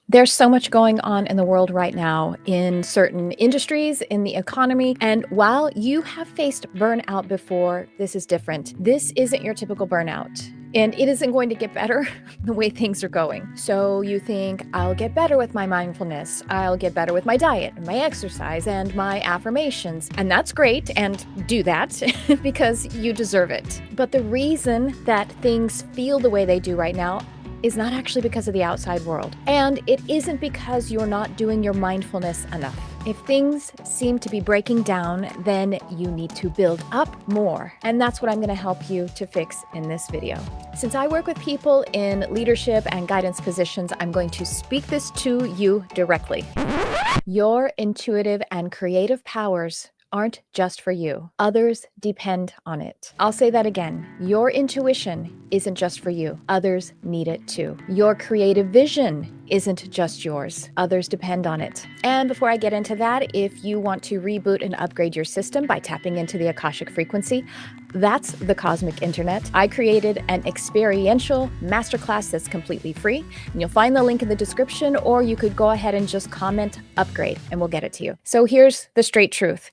There's so much going on in the world right now in certain industries, in the economy. And while you have faced burnout before, this is different. This isn't your typical burnout. And it isn't going to get better the way things are going. So you think, I'll get better with my mindfulness. I'll get better with my diet, and my exercise, and my affirmations. And that's great. And do that because you deserve it. But the reason that things feel the way they do right now is not actually because of the outside world. And it isn't because you're not doing your mindfulness enough. If things seem to be breaking down, then you need to build up more. And that's what I'm going to help you to fix in this video. Since I work with people in leadership and guidance positions, I'm going to speak this to you directly. Your intuitive and creative powers aren't just for you. Others depend on it. I'll say that again. Your intuition isn't just for you. Others need it too. Your creative vision isn't just yours. Others depend on it. And before I get into that, if you want to reboot and upgrade your system by tapping into the Akashic Frequency, that's the cosmic internet. I created an experiential masterclass that's completely free, and you'll find the link in the description, or you could go ahead and just comment upgrade and we'll get it to you. So here's the straight truth.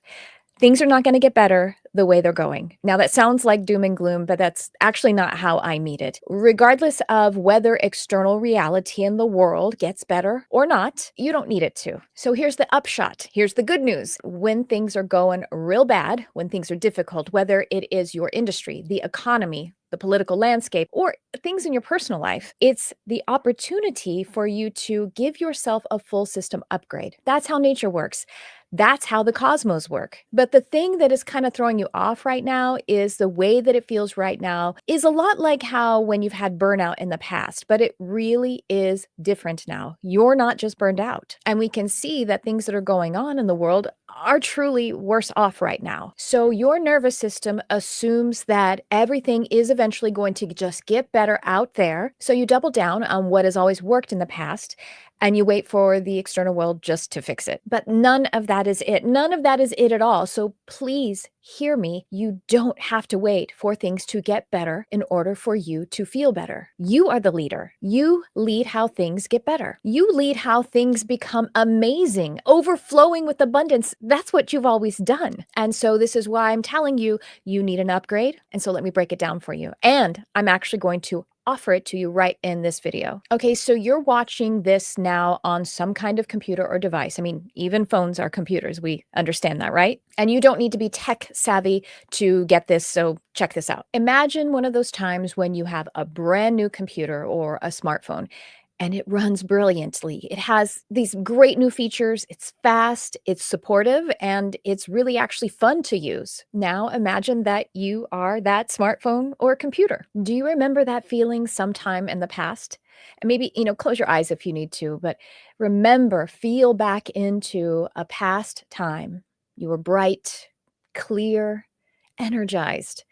Things are not going to get better the way they're going. Now, that sounds like doom and gloom, but that's actually not how I mean it. Regardless of whether external reality in the world gets better or not, you don't need it to. So here's the upshot. Here's the good news. When things are going real bad, when things are difficult, whether it is your industry, the economy, the political landscape, or things in your personal life, it's the opportunity for you to give yourself a full system upgrade. That's how nature works. That's how the cosmos work. But the thing that is kind of throwing you off right now is the way that it feels right now is a lot like how when you've had burnout in the past, but it really is different now. You're not just burned out. And we can see that things that are going on in the world are truly worse off right now. So your nervous system assumes that everything is eventually going to just get better out there. So you double down on what has always worked in the past and you wait for the external world just to fix it. But none of that is it. None of that is it at all. So please hear me. You don't have to wait for things to get better in order for you to feel better. You are the leader. You lead how things get better. You lead how things become amazing, overflowing with abundance. That's what you've always done. And so this is why I'm telling you, you need an upgrade. And so let me break it down for you. And I'm actually going to offer it to you right in this video. Okay, so you're watching this now on some kind of computer or device. I mean, even phones are computers. We understand that, right? And you don't need to be tech savvy to get this, so check this out. Imagine one of those times when you have a brand new computer or a smartphone and it runs brilliantly. It has these great new features. It's fast, it's supportive, and it's really actually fun to use. Now imagine that you are that smartphone or computer. Do you remember that feeling sometime in the past? And maybe, close your eyes if you need to, but remember, feel back into a past time. You were bright, clear, energized,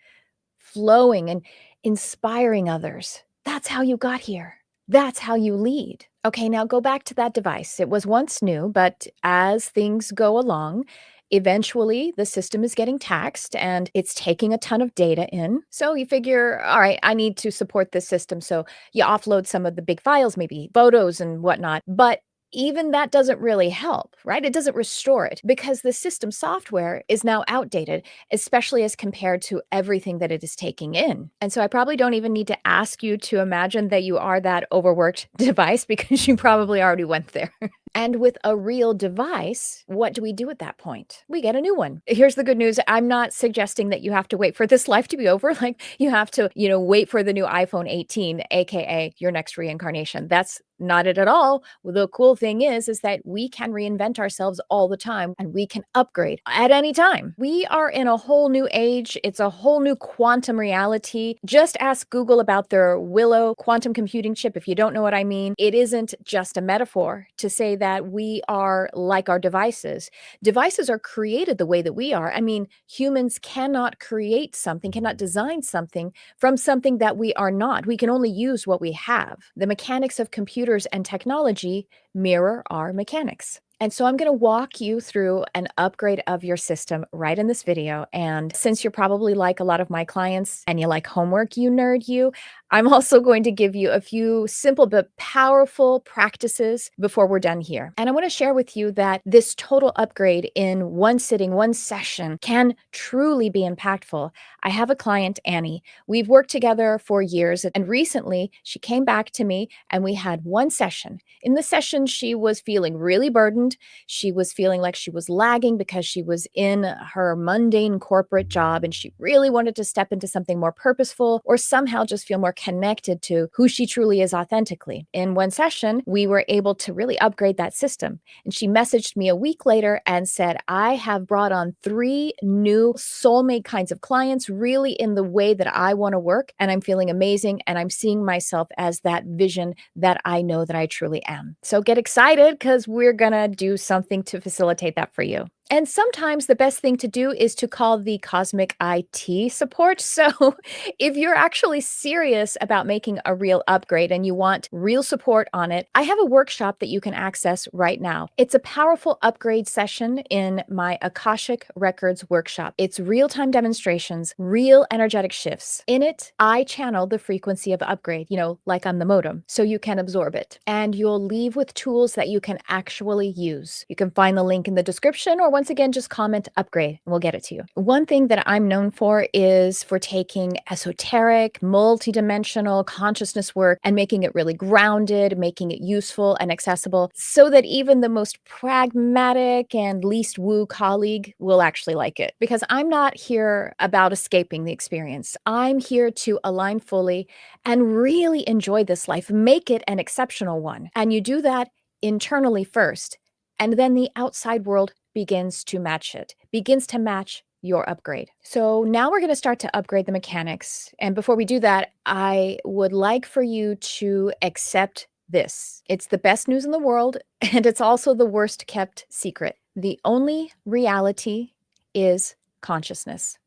flowing, and inspiring others. That's how you got here. That's how you lead. Okay, now go back to that device. It was once new, but as things go along, eventually the system is getting taxed and it's taking a ton of data in. So you figure, all right, I need to support this system. So you offload some of the big files, maybe photos and whatnot. But even that doesn't really help, right? It doesn't restore it because the system software is now outdated, especially as compared to everything that it is taking in. And so I probably don't even need to ask you to imagine that you are that overworked device because you probably already went there. And with a real device, what do we do at that point? We get a new one. Here's the good news. I'm not suggesting that you have to wait for this life to be over. Like you have to, wait for the new iPhone 18, AKA your next reincarnation. That's not it at all. Well, the cool thing is that we can reinvent ourselves all the time and we can upgrade at any time. We are in a whole new age. It's a whole new quantum reality. Just ask Google about their Willow quantum computing chip. If you don't know what I mean, it isn't just a metaphor to say that we are like our devices. Devices are created the way that we are. I mean, humans cannot create something, cannot design something from something that we are not. We can only use what we have. The mechanics of computers and technology mirror our mechanics. And so I'm going to walk you through an upgrade of your system right in this video. And since you're probably like a lot of my clients and you like homework, you nerd you, I'm also going to give you a few simple but powerful practices before we're done here. And I want to share with you that this total upgrade in one sitting, one session can truly be impactful. I have a client, Annie. We've worked together for years, and recently she came back to me and we had one session. In the session, she was feeling really burdened. She was feeling like she was lagging because she was in her mundane corporate job and she really wanted to step into something more purposeful or somehow just feel more connected to who she truly is authentically. In one session, we were able to really upgrade that system. And she messaged me a week later and said, I have brought on 3 new soulmate kinds of clients, really in the way that I want to work. And I'm feeling amazing. And I'm seeing myself as that vision that I know that I truly am. So get excited because we're going to do something to facilitate that for you. And sometimes the best thing to do is to call the cosmic IT support. So if you're actually serious about making a real upgrade and you want real support on it, I have a workshop that you can access right now. It's a powerful upgrade session in my Akashic Records workshop. It's real-time demonstrations, real energetic shifts. In it, I channel the frequency of upgrade, like I'm the modem, so you can absorb it. And you'll leave with tools that you can actually use. You can find the link in the description, or once again, just comment upgrade and we'll get it to you. One thing that I'm known for is for taking esoteric, multidimensional consciousness work and making it really grounded, making it useful and accessible so that even the most pragmatic and least woo colleague will actually like it. Because I'm not here about escaping the experience. I'm here to align fully and really enjoy this life, make it an exceptional one. And you do that internally first, and then the outside world begins to match it, begins to match your upgrade. So now we're going to start to upgrade the mechanics. And before we do that, I would like for you to accept this. It's the best news in the world, and it's also the worst kept secret. The only reality is consciousness.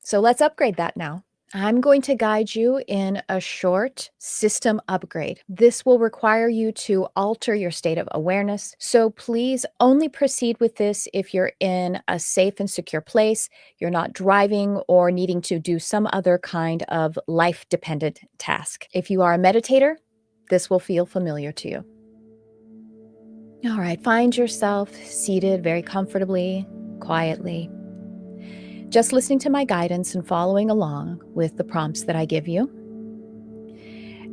So let's upgrade that now. I'm going to guide you in a short system upgrade. This will require you to alter your state of awareness. So please only proceed with this if you're in a safe and secure place, you're not driving or needing to do some other kind of life-dependent task. If you are a meditator, this will feel familiar to you. All right, find yourself seated very comfortably, quietly. Just listening to my guidance and following along with the prompts that I give you.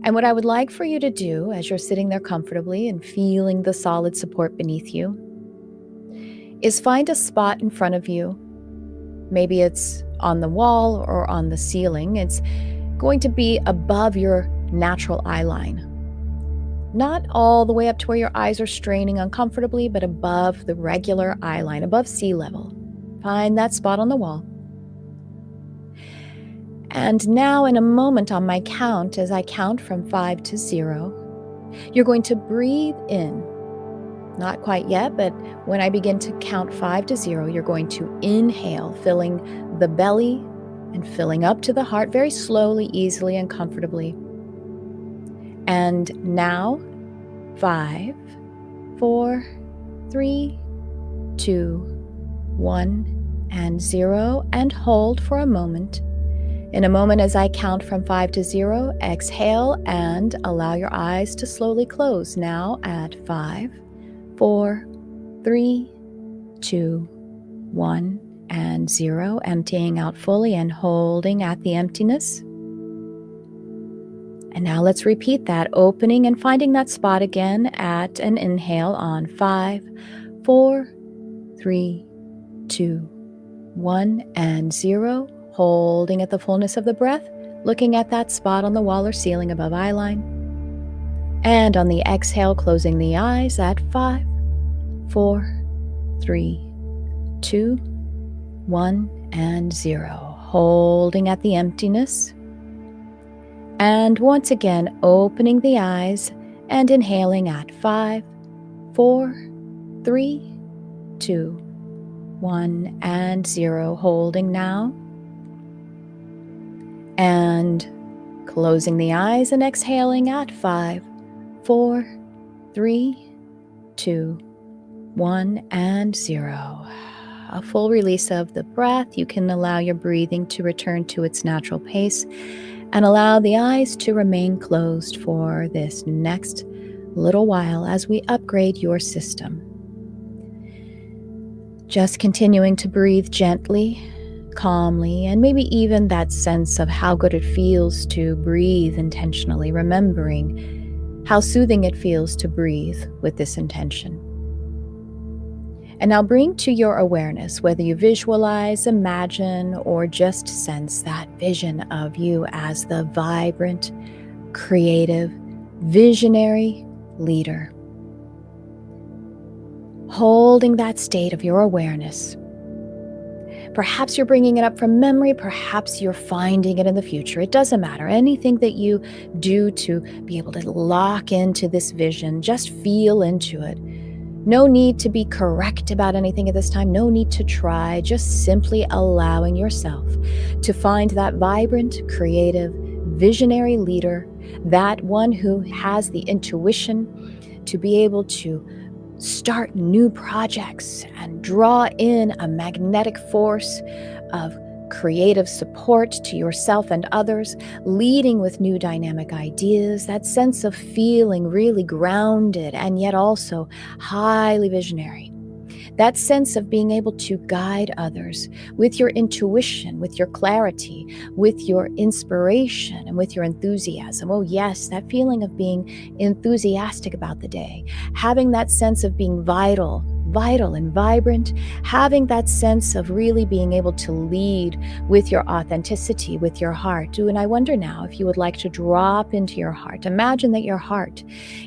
And what I would like for you to do as you're sitting there comfortably and feeling the solid support beneath you is find a spot in front of you. Maybe it's on the wall or on the ceiling. It's going to be above your natural eye line. Not all the way up to where your eyes are straining uncomfortably, but above the regular eye line, above sea level. Find that spot on the wall. And now in a moment on my count, as I count from 5 to 0, you're going to breathe in. Not quite yet, but when I begin to count 5 to 0, you're going to inhale, filling the belly and filling up to the heart very slowly, easily, and comfortably. And now, 5, 4, 3, 2, 1, and 0, and hold for a moment. In a moment, as I count from 5 to 0, exhale and allow your eyes to slowly close. Now at 5, 4, 3, 2, 1, and 0, emptying out fully and holding at the emptiness. And now let's repeat that, opening and finding that spot again at an inhale on 5, 4, 3, 2, 1, and 0. Holding at the fullness of the breath, looking at that spot on the wall or ceiling above eye line. And on the exhale, closing the eyes at 5, 4, 3, 2, 1, and 0. Holding at the emptiness. And once again, opening the eyes and inhaling at 5, 4, 3, 2, 1, and 0. Holding now. And closing the eyes and exhaling at 5, 4, 3, 2, 1, and 0. A full release of the breath. You can allow your breathing to return to its natural pace And allow the eyes to remain closed for this next little while as we upgrade your system. Just continuing to breathe gently, calmly, and maybe even that sense of how good it feels to breathe intentionally, remembering how soothing it feels to breathe with this intention. And now bring to your awareness, whether you visualize, imagine, or just sense that vision of you as the vibrant, creative, visionary leader. Holding that state of your awareness. Perhaps you're bringing it up from memory, perhaps you're finding it in the future. It doesn't matter. Anything that you do to be able to lock into this vision, just feel into it. No need to be correct about anything at this time. No need to try. Just simply allowing yourself to find that vibrant, creative, visionary leader, that one who has the intuition to be able to start new projects and draw in a magnetic force of creative support to yourself and others, leading with new dynamic ideas, that sense of feeling really grounded and yet also highly visionary. That sense of being able to guide others with your intuition, with your clarity, with your inspiration, and with your enthusiasm. Oh yes, that feeling of being enthusiastic about the day, having that sense of being vital and vibrant, having that sense of really being able to lead with your authenticity, with your heart. And I wonder now if you would like to drop into your heart. Imagine that your heart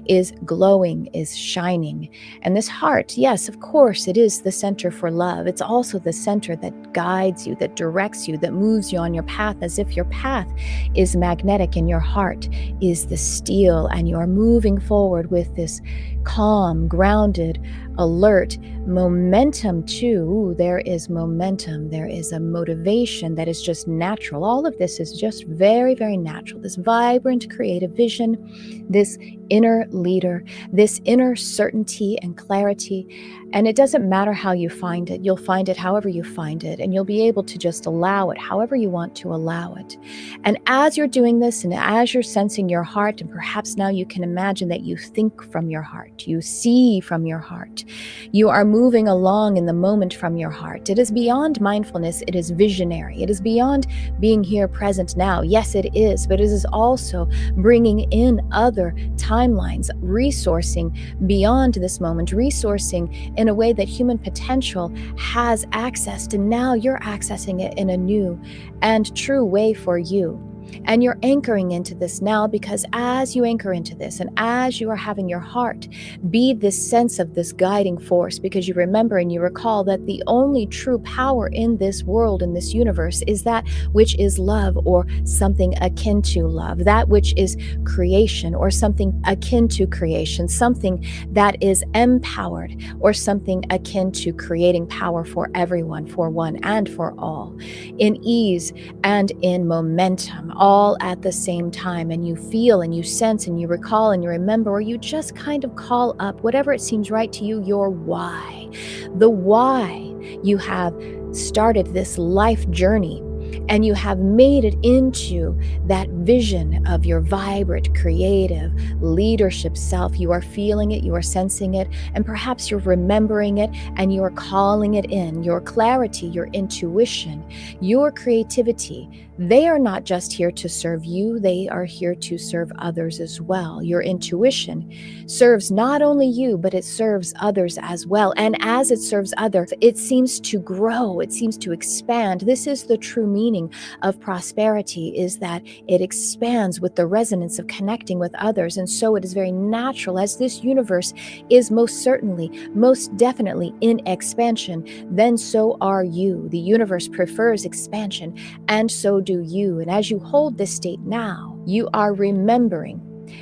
is glowing, is shining. And this heart, yes, of course, it is the center for love. It's also the center that guides you, that directs you, that moves you on your path, as if your path is magnetic and your heart is the steel, and you're moving forward with this calm, grounded, alert momentum too. Ooh, there is momentum. There is a motivation that is just natural. All of this is just very, very natural. This vibrant, creative vision, this inner leader, this inner certainty and clarity. And it doesn't matter how you find it. You'll find it however you find it, and you'll be able to just allow it however you want to allow it. And as you're doing this, and as you're sensing your heart, and perhaps now you can imagine that you think from your heart, you see from your heart, you are moving along in the moment from your heart. It is beyond mindfulness. It is visionary. It is beyond being here present now. Yes, it is, but it is also bringing in other timelines, resourcing beyond this moment, resourcing in a way that human potential has accessed, and now you're accessing it in a new and true way for you. And you're anchoring into this now, because as you anchor into this and as you are having your heart be this sense of this guiding force, because you remember and you recall that the only true power in this world, in this universe, is that which is love or something akin to love, that which is creation or something akin to creation, something that is empowered or something akin to creating power for everyone, for one and for all, in ease and in momentum, all at the same time. And you feel and you sense and you recall and you remember, or you just kind of call up, whatever it seems right to you, your why. The why you have started this life journey, and you have made it into that vision of your vibrant, creative leadership self. You are feeling it, you are sensing it, and perhaps you're remembering it, and you are calling it in. Your clarity, your intuition, your creativity, they are not just here to serve you, they are here to serve others as well. Your intuition serves not only you, but it serves others as well. And as it serves others, it seems to grow, it seems to expand. This is the true meaning of prosperity, is that it expands with the resonance of connecting with others. And so it is very natural, as this universe is most certainly, most definitely in expansion, then so are you. The universe prefers expansion, and so do you. And as you hold this state now, you are remembering,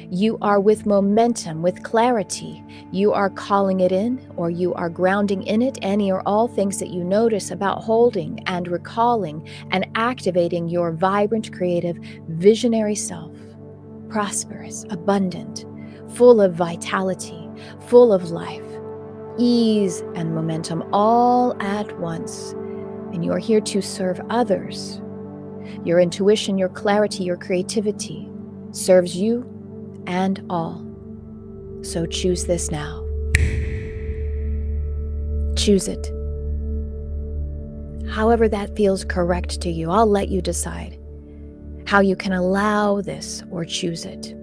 you are with momentum, with clarity, you are calling it in, or you are grounding in it, any or all things that you notice about holding and recalling and activating your vibrant, creative, visionary self, prosperous, abundant, full of vitality, full of life, ease and momentum all at once. And you are here to serve others Your intuition, your clarity, your creativity serves you and all. So choose this now. Choose it. However that feels correct to you, I'll let you decide how you can allow this or choose it.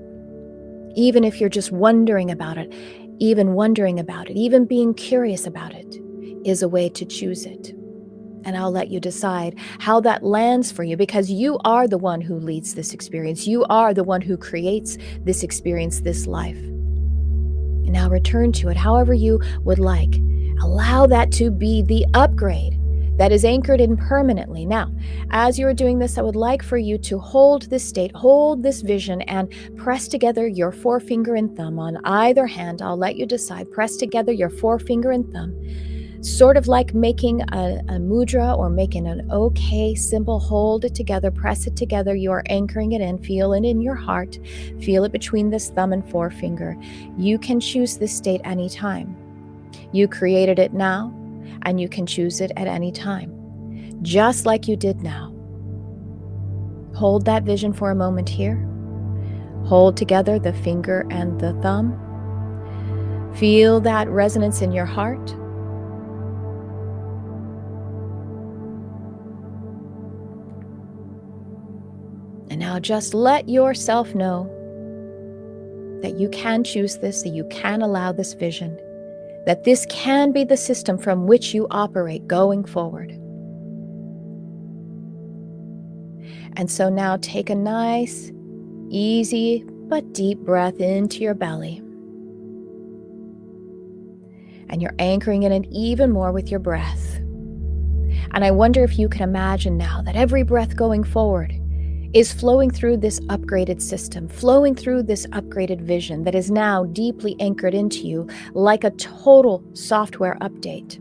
Even if you're just wondering about it, even being curious about it is a way to choose it. And I'll let you decide how that lands for you, because you are the one who leads this experience. You are the one who creates this experience, this life. And now return to it however you would like. Allow that to be the upgrade that is anchored in permanently. Now, as you're doing this, I would like for you to hold this state, hold this vision, and press together your forefinger and thumb on either hand. I'll let you decide. Press together your forefinger and thumb, sort of like making a mudra or making an okay symbol. Hold it together, press it together. You are anchoring it in. Feel it in your heart. Feel it between this thumb and forefinger. You can choose this state anytime. You created it now, and you can choose it at any time, just like you did now. Hold that vision for a moment here. Hold together the finger and the thumb. Feel that resonance in your heart. And now just let yourself know that you can choose this, that you can allow this vision, that this can be the system from which you operate going forward. And so now take a nice, easy, but deep breath into your belly. And you're anchoring in it even more with your breath. And I wonder if you can imagine now that every breath going forward is flowing through this upgraded system, flowing through this upgraded vision that is now deeply anchored into you like a total software update.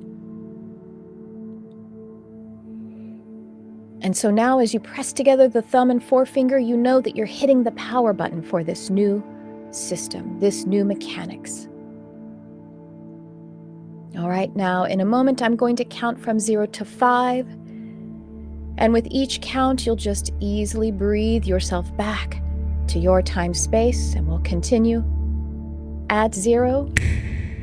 And so now as you press together the thumb and forefinger, you know that you're hitting the power button for this new system, this new mechanics. All right, now in a moment, I'm going to count from 0 to 5. And with each count, you'll just easily breathe yourself back to your time space, and we'll continue. At 0,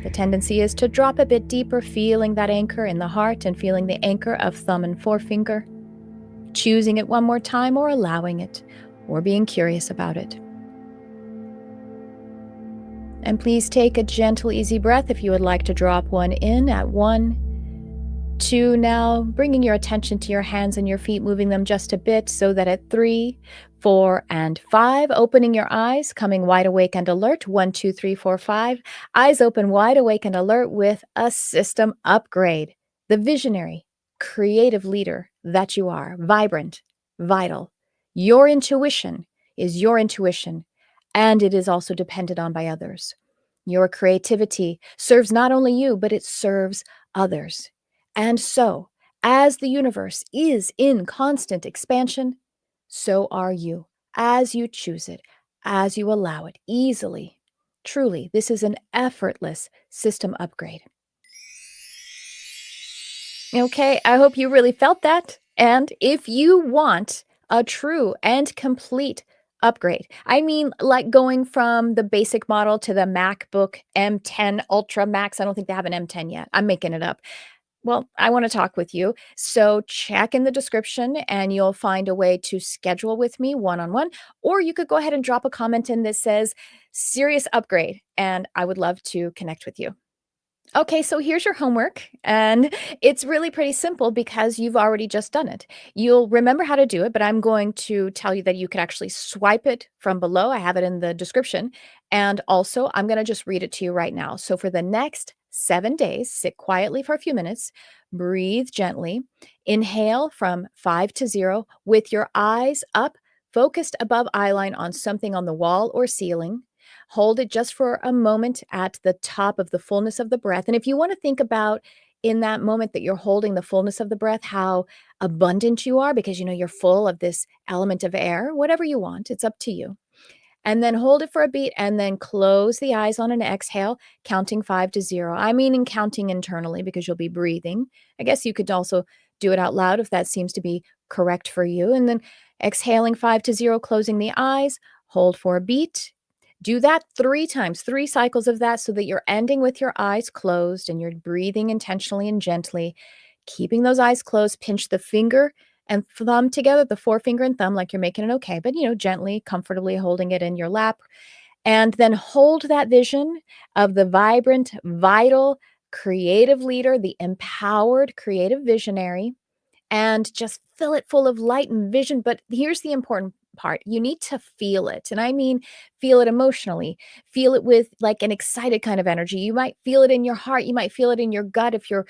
the tendency is to drop a bit deeper, feeling that anchor in the heart and feeling the anchor of thumb and forefinger, choosing it one more time or allowing it, or being curious about it. And please take a gentle, easy breath if you would like to drop one in at 1, 2, now bringing your attention to your hands and your feet, moving them just a bit so that at 3, 4, and 5, opening your eyes, coming wide awake and alert. 1, 2, 3, 4, 5. Eyes open, wide awake and alert with a system upgrade. The visionary, creative leader that you are, vibrant, vital. Your intuition is your intuition, and it is also depended on by others. Your creativity serves not only you, but it serves others. And so, as the universe is in constant expansion, so are you, as you choose it, as you allow it easily. Truly, this is an effortless system upgrade. Okay, I hope you really felt that. And if you want a true and complete upgrade, I mean, like going from the basic model to the MacBook M10 Ultra Max. I don't think they have an M10 yet. I'm making it up. Well, I want to talk with you. So check in the description and you'll find a way to schedule with me one-on-one, or you could go ahead and drop a comment in that says serious upgrade, and I would love to connect with you. Okay, so here's your homework, and it's really pretty simple because you've already just done it. You'll remember how to do it, but I'm going to tell you that you can actually swipe it from below. I have it in the description. And also, I'm going to just read it to you right now. So for the next 7 days, sit quietly for a few minutes, breathe gently, inhale from 5 to 0 with your eyes up, focused above eyeline on something on the wall or ceiling. Hold it just for a moment at the top of the fullness of the breath. And if you want to think about in that moment that you're holding the fullness of the breath, how abundant you are because you know you're full of this element of air, whatever you want, it's up to you. And then hold it for a beat and then close the eyes on an exhale, counting 5 to 0. I mean, in counting internally because you'll be breathing. I guess you could also do it out loud if that seems to be correct for you. And then exhaling 5 to 0, closing the eyes, hold for a beat. Do that 3 times, 3 cycles of that so that you're ending with your eyes closed and you're breathing intentionally and gently, keeping those eyes closed. Pinch the finger and thumb together, the forefinger and thumb, like you're making it okay, but gently, comfortably holding it in your lap. And then hold that vision of the vibrant, vital, creative leader, the empowered creative visionary, and just fill it full of light and vision. But here's the important part: you need to feel it. And I mean, feel it emotionally, feel it with like an excited kind of energy. You might feel it in your heart, you might feel it in your gut if you're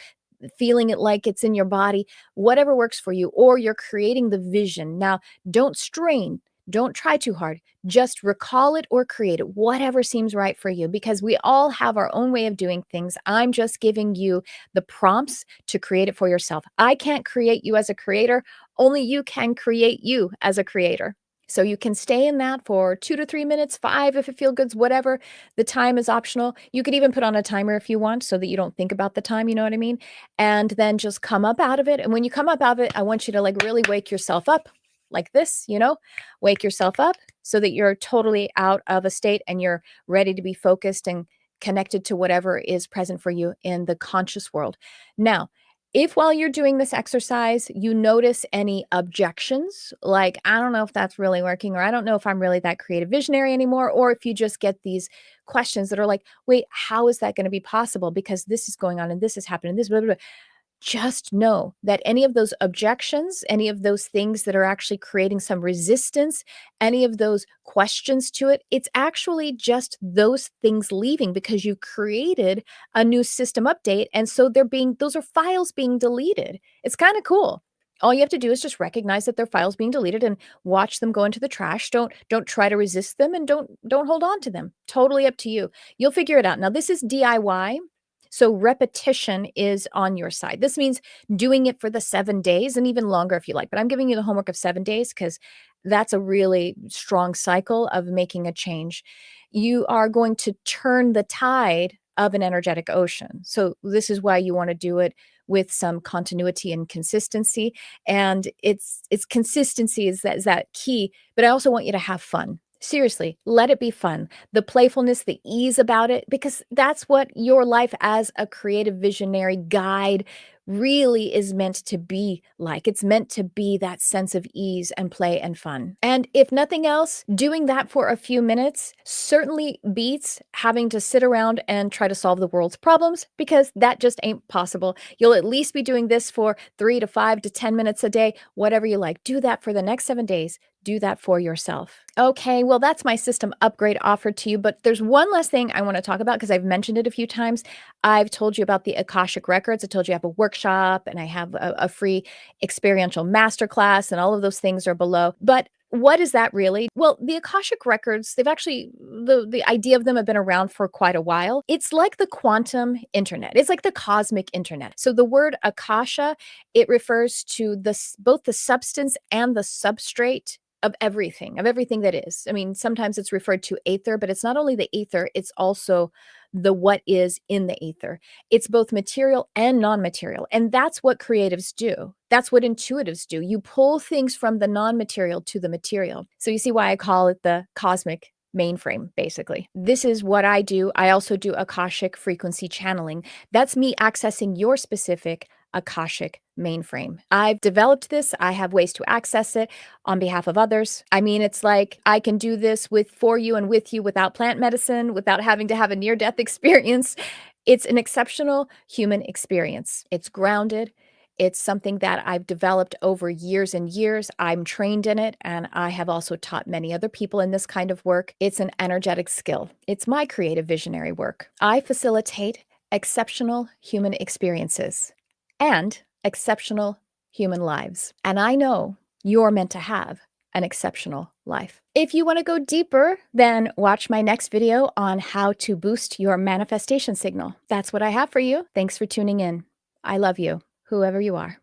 feeling it like it's in your body, whatever works for you, or you're creating the vision. Now, don't strain. Don't try too hard. Just recall it or create it, whatever seems right for you, because we all have our own way of doing things. I'm just giving you the prompts to create it for yourself. I can't create you as a creator. Only you can create you as a creator. So you can stay in that for 2 to 3 minutes, 5 if it feels good, whatever. The time is optional. You could even put on a timer if you want so that you don't think about the time, you know what I mean? And then just come up out of it. And when you come up out of it, I want you to like really wake yourself up like this, wake yourself up so that you're totally out of a state and you're ready to be focused and connected to whatever is present for you in the conscious world. Now, if while you're doing this exercise, you notice any objections, like, I don't know if that's really working, or I don't know if I'm really that creative visionary anymore, or if you just get these questions that are like, wait, how is that going to be possible? Because this is going on and this is happening, this, blah, blah, blah. Just know that any of those objections, any of those things that are actually creating some resistance, any of those questions to it, it's actually just those things leaving because you created a new system update. And so those are files being deleted. It's kind of cool. All you have to do is just recognize that they're files being deleted and watch them go into the trash. Don't try to resist them and don't hold on to them. Totally up to you. You'll figure it out. Now, this is DIY. So repetition is on your side. This means doing it for the 7 days and even longer if you like. But I'm giving you the homework of 7 days because that's a really strong cycle of making a change. You are going to turn the tide of an energetic ocean. So this is why you want to do it with some continuity and consistency. And it's consistency is that key. But I also want you to have fun. Seriously, let it be fun. The playfulness, the ease about it, because that's what your life as a creative visionary guide really is meant to be like. It's meant to be that sense of ease and play and fun. And if nothing else, doing that for a few minutes certainly beats having to sit around and try to solve the world's problems, because that just ain't possible. You'll at least be doing this for 3 to 5 to 10 minutes a day, whatever you like. Do that for the next 7 days. Do that for yourself. Okay, well, that's my system upgrade offered to you. But there's one last thing I want to talk about because I've mentioned it a few times. I've told you about the Akashic Records. I told you I have a workshop and I have a free experiential masterclass, and all of those things are below. But what is that really? Well, the Akashic Records, they've actually, the idea of them have been around for quite a while. It's like the quantum internet. It's like the cosmic internet. So the word Akasha, it refers to both the substance and the substrate of everything that is. I mean, sometimes it's referred to aether, but it's not only the aether, it's also the what is in the aether. It's both material and non-material. And that's what creatives do. That's what intuitives do. You pull things from the non-material to the material. So you see why I call it the cosmic mainframe, basically. This is what I do. I also do Akashic frequency channeling. That's me accessing your specific Akashic mainframe. I've developed this. I have ways to access it on behalf of others. I mean, it's like I can do this for you and with you without plant medicine, without having to have a near-death experience. It's an exceptional human experience. It's grounded. It's something that I've developed over years and years. I'm trained in it, and I have also taught many other people in this kind of work. It's an energetic skill. It's my creative visionary work. I facilitate exceptional human experiences and exceptional human lives. And I know you're meant to have an exceptional life. If you want to go deeper, then watch my next video on how to boost your manifestation signal. That's what I have for you. Thanks for tuning in. I love you, whoever you are.